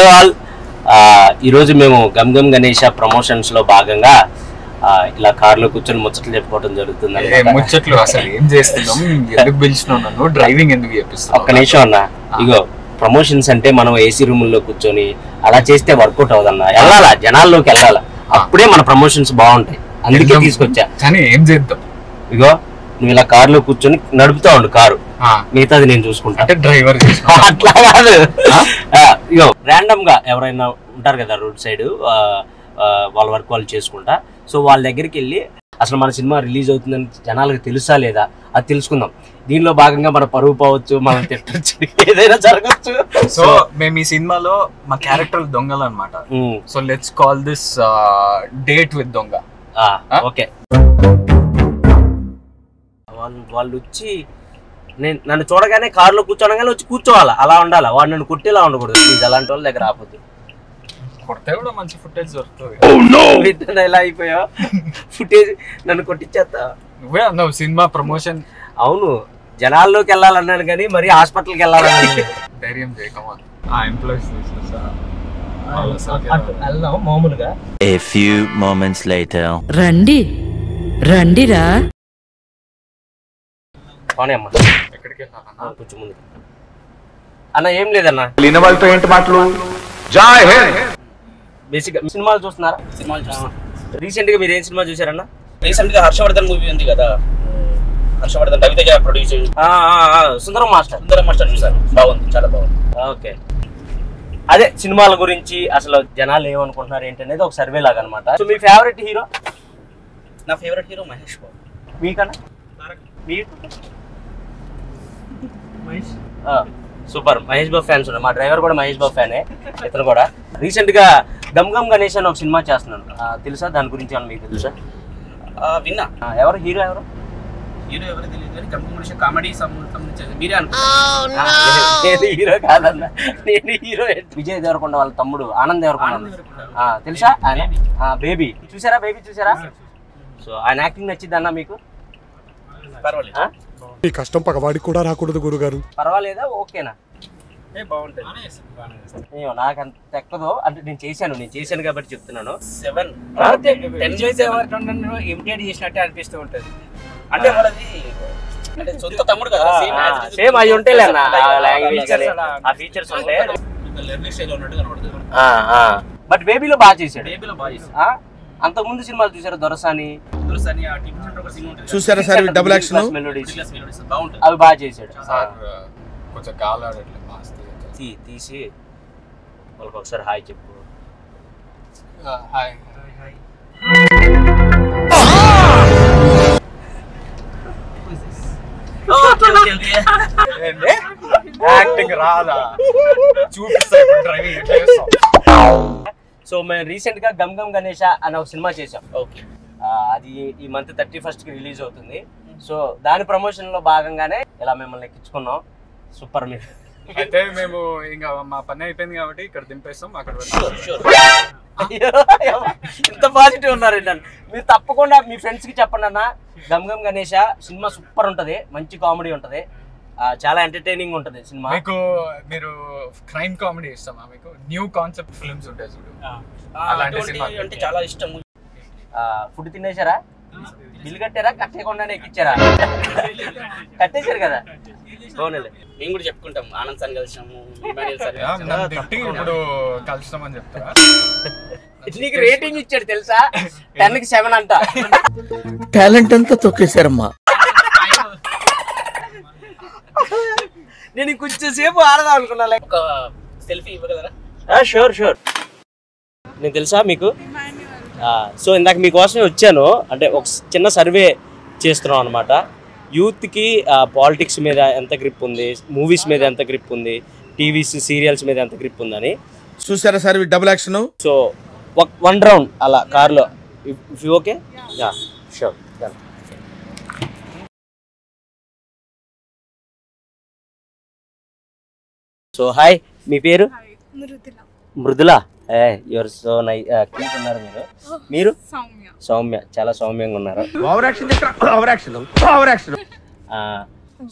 Hello all, ఈరోజు మేము gum Gam Ganesha ప్రమోషన్స్లో భాగంగా ఇలా కార్లో కూర్చొని ముచ్చట్లు చెప్పుకోవడం జరుగుతుంది. ముచ్చట్లు అసలు ఏం చేస్తున్నాం, ఎందుకు పిలిచినావు నన్ను, డ్రైవింగ్ ఎందుకు చేపిస్తావు? ఒక్క నిమిషం అన్న, ఇగో ప్రమోషన్స్ అంటే మనం ఏసీ రూముల్లో కూర్చొని అలా చేస్తే వర్కౌట్ అవుదన్న. వెళ్ళాలా, జనాల్లోకి వెళ్ళాలా, అప్పుడే మన ప్రమోషన్స్ బాగుంటాయి. అందుకే తీసుకొచ్చా. కానీ ఏం చేద్దాం, ఇగో నువ్వు ఇలా కార్లో కూర్చొని నడుపుతా ఉండు కారు, మిగతాది నేను చూసుకుంటా. అంటే డ్రైవర్ అట్లా కాదు, ఇగో ర్యాండమ్ గా ఎవరైనా ఉంటారు కదా రోడ్ సైడ్, వాళ్ళ వర్క్ వాళ్ళు చేసుకుంటా. సో వాళ్ళ దగ్గరికి వెళ్ళి అసలు మన సినిమా రిలీజ్ అవుతుందని జనాలకు తెలుసా లేదా అది తెలుసుకుందాం. దీనిలో భాగంగా మన పరువు పోవచ్చు, మనం తిట్టచ్చు, ఏదైనా జరగచ్చు. సో మేము ఈ సినిమాలో మా క్యారెక్టర్ దొంగలు అనమాట. So let's call this date with దొంగ. ఓకే, వాళ్ళు వచ్చి నన్ను చూడగానే కారులో కూర్చోనగానే వచ్చి కూర్చోవాలా, అలా ఉండాలా. వాడు నన్ను కొట్టేలా ఉండకూడదు ప్లీజ్, అలాంటి వాళ్ళ దగ్గర ఆపొద్దు. కొడితే కూడా మంచి ఫుటేజ్ దొరుకుతుంది. ఎలా అయిపోయావు, ఫుటేజ్ నన్ను కొట్టించేస్తా. నువ్వే అన్నావు సినిమా ప్రమోషన్. అవును, జనాల్లోకి వెళ్ళాలన్నాను కానీ మరి హాస్పిటల్కి వెళ్ళాలన్నా. ధైర్యం చేయకమా ఆ ఎంప్లాయీస్ వెళ్దాం మామూలుగా. A few moments later. రండి రండిరా. అమ్మా ఎక్కడికి వెళ్ళాలన్నా? కొంచెం ముందు అన్న. ఏం లేదన్నా, వాళ్ళతో ఏంటి మాటలు. బేసిక్ సినిమాలు చూస్తున్నారా? సినిమాలు చూస్తున్నాం. రీసెంట్ గా మీరు ఏం సినిమా చూసారన్నా? రీసెంట్ గా హర్షవర్ధన్ మూవీ ఉంది కదా, హర్షవర్ధన్ రవితేజ ప్రొడ్యూస్, సుందరం మాస్టర్. సుందరం మాస్టర్ చూసారు, బాగుంది, చాలా బాగుంది. ఓకే, అదే సినిమాల గురించి అసలు జనాలు ఏమనుకుంటున్నారు ఏంటనేది ఒక సర్వే లాగా అనమాట. సో మీ ఫేవరెట్ హీరో? నా ఫేవరెట్ హీరో మహేష్ బాబు. మీకన్నా? సూపర్, మహేష్ బాబు ఫ్యాన్స్ ఉన్నారు. మా డ్రైవర్ కూడా మహేష్ బాబు ఫ్యానే, ఇతను కూడా. రీసెంట్ గా గమ్ గమ్ గణేష్ అని ఒక సినిమా చేస్తున్నాను, తెలుసా? దాని గురించి ఏమన్నా మీకు తెలుసా? విన్నా. ఎవరు హీరో? ఎవరు హీరో ఎవరు తెలియదు కానీ గమ్ గమ్ గణేష్ కామెడీ సంబంధించి మీరే అనుకుంటున్నారు. హీరో కాదన్నా, నేను హీరో. విజయ్ దేవరకొండ వాళ్ళ తమ్ముడు ఆనంద్ దేవరకొండ, తెలుసా? ఆయన బేబీ చూసారా? బేబీ చూసారా? సో ఆయన యాక్టింగ్ నచ్చింది అన్న మీకు? పర్వాలేదు. ఈ కష్టం పగవాడికి కూడా రాకూడదు గురుగారు. పర్వాలేదా? ఓకేనా? బాగుంటుంది. నాకు అంత ఎక్కదు అంటే, నేను చేశాను కాబట్టి చెప్తున్నాను. 7 ఇమిటేట్ చేసినట్టే అనిపిస్తూ ఉంటది. అంటే వాళ్ళది అంటే సొంత తమ్ముడు కదా, సేమ్ అవి ఉంటాయి లాంగ్వేజ్ కానీ ఆ ఫీచర్స్ ఉంటాయి. లెర్నింగ్ స్టైల్ ఉన్నట్టు కనబడుతుంది. బట్ బేబీలో బాగా చేశాడు. బేబీలో బాగా చేశాడు. అంతకు ముందు సినిమాలు చూసారు? దొరసాని చూసారా సార్ డబుల్ యాక్షన్ బాగుంటుంది, అవి బాగా చేశాడు. కొంచెం గాలి తీసి వాళ్ళకి ఒకసారి హాయ్ చెప్పు. హాయ్. యాక్టింగ్ రాదా? చూపిస్తా డ్రైవింగ్ ఎట్లా చేస్తాం. సో మేము రీసెంట్ గా గమ్ గమ్ గణేష అనే ఒక సినిమా చేసాం. ఓకే, అది ఈ మంత్ 31st కి రిలీజ్ అవుతుంది. సో దాని ప్రమోషన్ లో భాగంగానే ఇలా మిమ్మల్ని ఎక్కించుకున్నాం. సూపర్. మీరు అయితే మేము ఇంకా మా పని అయిపోయింది కాబట్టి ఇక్కడ దింపేస్తాం, అక్కడ ఇంత పాజిటివ్ ఉన్నారండి. మీరు తప్పకుండా మీ ఫ్రెండ్స్ కి చెప్పండి అన్న, గమ్ గమ్ గణేష సినిమా సూపర్ ఉంటది, మంచి కామెడీ ఉంటది, చాలా ఎంటర్టైనింగ్ ఉంటది సినిమా. మీకు మీరు క్రైమ్ కామెడీ ఇస్తామా? మీకు న్యూ కాన్సెప్ట్ ఫిల్మ్స్ ఉంటాయి చూడు, అలాంటి సినిమా అంటే చాలా ఇష్టం. ఫుడ్ తినేసారా? బిల్లు కట్టారా? కట్టేయకుండానే ఎక్కిచ్చారా? కట్టేశారు కదా. మేము కూడా చెప్పుకుంటాం, ఆనంద్ సార్ కలిసాము, ఇప్పుడు కలుస్తామని చెప్తారా? నీకు రేటింగ్ ఇచ్చాడు తెలుసా, 10కి 7 అంట. టాలెంట్ అంతా తొక్కేశారమ్మా. నేను కొంచెం సేపు ఆడదాం అనుకున్నా. ఒక సెల్ఫీ ఇవ్వగలరా? షూర్. నేను తెలుసా మీకు? సో ఇందాక మీకోసమే వచ్చాను. అంటే ఒక చిన్న సర్వే చేస్తున్నాం అనమాట. యూత్కి పాలిటిక్స్ మీద ఎంత గ్రిప్ ఉంది, మూవీస్ మీద ఎంత గ్రిప్ ఉంది, టీవీస్ సీరియల్స్ మీద ఎంత గ్రిప్ ఉందని. చూసారా sir double action. So 1 round అలా కార్లో, if you okay? Sure. So hi, మీ పేరు? Mridula. Your so nice, cute ఉన్నారు మీరు. మీరు? సౌమ్య, చాలా సౌమ్యంగా ఉన్నారు. Over action.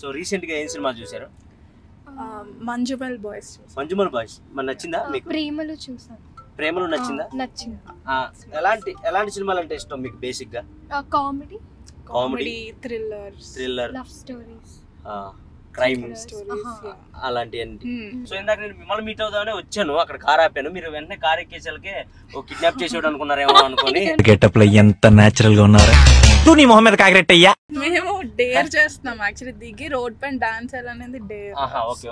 సో రీసెంట్ గా ఏం సినిమా చూసారు? మంజుమల్ బాయ్స్. మంజుమల్ బాయ్స్ మన నచ్చిందా మీకు? ప్రేమలు చూసాను. ప్రేమలు నచ్చిందా? నచ్చింది. ఎలాంటి సినిమాలు అంటే ఇష్టం మీకు బేసిక్ గా? Comedy, thriller, love stories, crime అలాంటివన్నీ. సో ఇందాక నేను మిమ్మల్ని మీట్ అవుదామని వచ్చాను, అక్కడ కార్ ఆపాను, మీరు వెంటనే కార్ ఎక్కేసరికి కిడ్నాప్ చేసేవాడు అనుకున్నారేమో అనుకుని. గెటప్ లో ఎంత నేచురల్ గా ఉన్నారా నీ మొహం మీద కాకిరెట్టయ్యా. మేము డేర్ చేస్తున్నాం యాక్చువల్లీ, దిగి రోడ్ పైన డాన్స్ అనేది dare. Okay.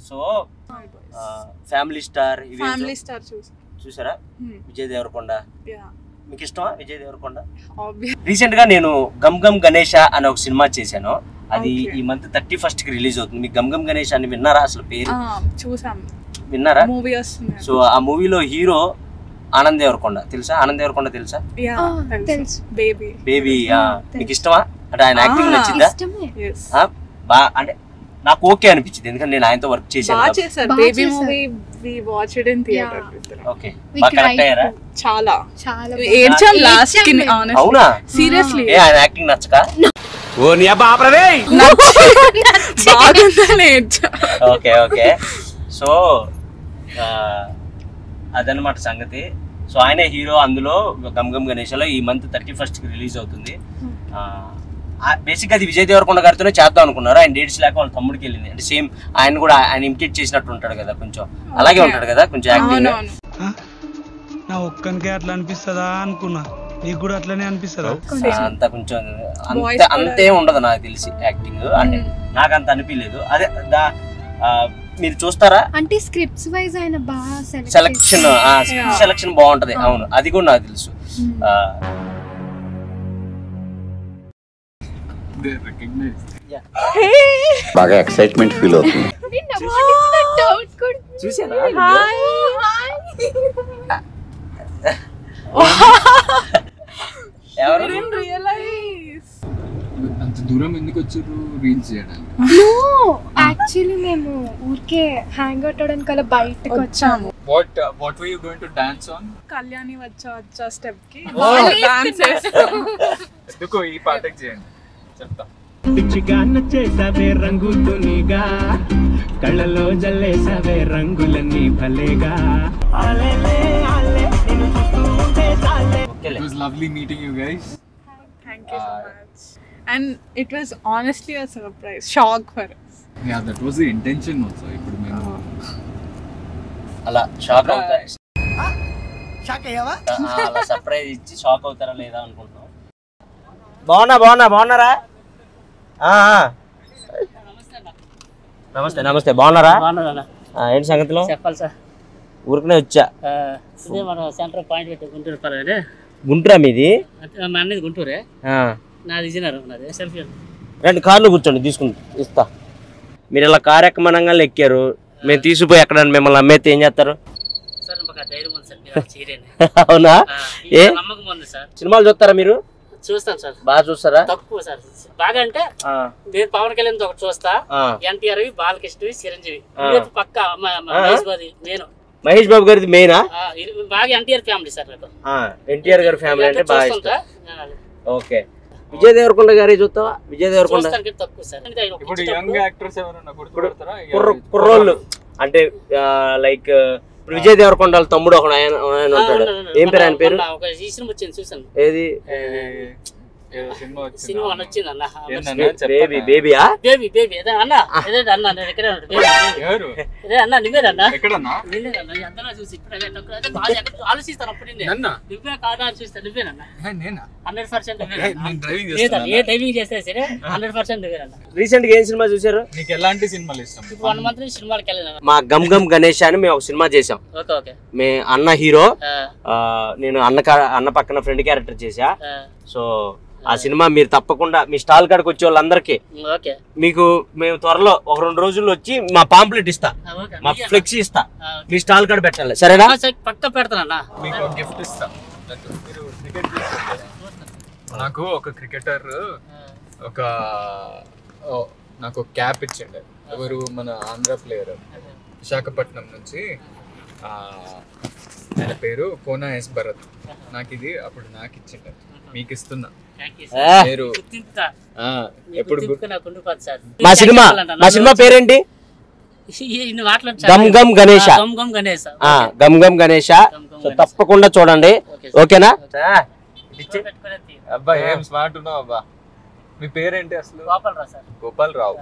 So family star చూసారా? విజయ్ దేవరకొండ మీకు ఇష్టమా? విజయ్ దేవరకొండ. రీసెంట్ గా నేను గమ్ గమ్ గణేష అనే ఒక సినిమా చేశాను, అది ఈ మంత్ 31st కి రిలీజ్ అవుతుంది. మీకు గమ్ గమ్ గణేష్ అని విన్నారా? అసలు పేరు విన్నారా? సో ఆ మూవీలో హీరో ఆనంద్ దేవరకొండ తెలుసా? ఆనంద్ దేవరకొండ తెలుసా? బేబీ. మీకు ఇష్టమా? అంటే ఆయన యాక్టింగ్ నచ్చిందా? అంటే నాకు ఓకే అనిపించింది, ఎందుకంటే నేను ఆయనతో వర్క్ చేశాను. ఓకే, బాగా కనెక్ట్ అయ్యారా? అవునా? సీరియస్లీ ఆయన యాక్టింగ్ నచ్చక? ఓకే. సో అదనమాట సంగతి. సో ఆయనే హీరో అందులో గమ్ గమ్ గణేష్లో. ఈ మంత్ 31st కి రిలీజ్ అవుతుంది. బేసిక్ అది విజయ్ దేవరకొండ గారితోనే చేద్దాం అనుకున్నారు, ఆయన డేట్స్ లేక వాళ్ళ తమ్ముడికి వెళ్ళింది. అంటే సేమ్ ఆయన కూడా ఆయన ఇమిటేట్ చేసినట్టు ఉంటాడు కదా, కొంచెం అలాగే ఉంటాడు కదా కొంచెం యాక్టింగ్. నా ఒక్కనికే అట్లా అనిపిస్తుందా అనుకున్నా, నీకు కూడా అట్లనే అనిపిస్తుందా? అంత కొంచెం అంతే ఉండదు నాకు తెలిసి యాక్టింగ్, అంటే నాకు అంత అనిపించలేదు. అదే మీరు చూస్తారా అంటే స్క్రిప్ట్స్ వైజ్ ఆయన బాగా సెలక్షన్ బాగుంటది. అవును, అది కూడా నాకు తెలుసు. బాగా ఎక్సైట్మెంట్ ఫీల్ అవుతుంది. అంత దూరం ఎందుకు వచ్చారు రీల్స్ చేయడానికి? యాక్చువల్లీ మేము ఊరికే హ్యాంగ్ అవుట్ అవడానికి అలా బయటకు వచ్చాము. What were you going to dance on? Kalyani వచ్చా స్టెప్ కి డాన్స్ చేస్తాం. ఎందుకో ఈ పాటకి చేయండి చెప్తా. పిచ్చిగా నచ్చేసావే రంగుతునిగా, కళ్ళలో జల్లేసావే రంగులన్నీ భలేగా. It was lovely meeting you guys. Thank you so much. And it was honestly a surprise, shock for us. Yeah, that was the intention also. ఇప్పుడు మేము అలా షాక్ అవుతారా? అలా సర్ప్రైజ్ ఇచ్చి షాక్ అవుతారా లేదా అనుకుంటున్నాం. బాగున్నారా? నమస్తే బాగున్నారా? ఏంటి సంగతిలో? చెప్పాలి సార్. ఊరికనే వచ్చా. ఇదే మన సెంటర్ పాయింట్ పెట్టి గుంటూరు పర్వాలేదు. గుంటూరా మీది? మా అన్నది గుంటూరే, నాది విజయనగరం. నాది సెల్ఫీ. రెండు కార్లు కూర్చోండి, తీసుకుంటా ఇస్తా. మీరు ఇలా కారు ఎక్కమనంగా ఎక్కారు, మేము తీసుకుపోయి ఎక్కడ మిమ్మల్ని అమ్మేస్తే ఏం చేస్తారు? అవునా? ఏ సినిమాలు చూస్తారా మీరు? చూస్తాను సార్. బాగా చూస్తారా? తక్కువ సార్. బాగా అంటే నేను పవన్ కళ్యాణ్ ఒకటి చూస్తా, ఎన్టీఆర్, బాలకృష్ణ, చిరంజీవి, పక్క నేను మహేష్ బాబు గారిది మెయినా? బాగా ఎన్టీఆర్ ఫ్యామిలీ సార్. ఎన్టీఆర్ గారి ఫ్యామిలీ అంటే బాగా ఇష్టం. ఓకే. విజయ్ దేవరకొండ గారి చూస్తావా? విజయ్ దేవరకొండ కుర్రోళ్ళు అంటే లైక్ విజయ్ దేవరకొండ తమ్ముడు ఒక ఆయన ఉంటాడు, ఏం పేరు ఆయన పేరు? ఏది సినిమా వచ్చింది అన్న, బేబీయా? ఆలోచిస్తాను అప్పుడు నువ్వే కాదా అని చూస్తా. నువ్వేనన్నా 100%. ఏ డ్రైవింగ్ చేస్తే సరే 100% నువ్వేనన్నా. రీసెంట్ గా ఏం సినిమా చూసారు? నీకు ఎలాంటి సినిమాలు ఇష్టం? 1 month నుంచి సినిమాలకి వెళ్ళాను. మా గమ్ గమ్ గణేష్ అని మేము ఒక సినిమా చేసాం. మే అన్న హీరో, నేను అన్న పక్కన ఫ్రెండ్ క్యారెక్టర్ చేసా. సో ఆ సినిమా మీరు తప్పకుండా మీ స్టాల్ కాడికి వచ్చే వాళ్ళందరికీ మీకు మేము త్వరలో ఒక 2 రోజుల్లో వచ్చి మా పాంప్లెట్ ఇస్తా, మా ఫ్లెక్సీ ఇస్తా, మీ స్టాల్ కాడ పెట్టాలి. సరేనా? పక్క పెడతానన్నా. మీకు ఒక గిఫ్ట్ ఇస్తా. నాకు ఒక క్రికెటర్ నాకు క్యాప్ ఇచ్చిండే. ఎవరు? మన ఆంధ్ర ప్లేయర్, విశాఖపట్నం నుంచి. ఆయన పేరు కోనా ఎస్ భరత్. నాకు ఇది అప్పుడు నాకు ఇచ్చిండే. మీకు ఇస్తున్నా. ఏ. మీరు ఎప్పుడు మా సినిమా పేరేంటి? గమ్ గమ్ గణేష. గమ్ గమ్ గణేష. సో తప్పకుండా చూడండి, ఓకేనా? అబ్బా ఏం స్మార్ట్ ఉన్నావు అబ్బా. మీ పేరేంటి అసలు? గోపాల్ రావు సార్. గోపాల్ రావు.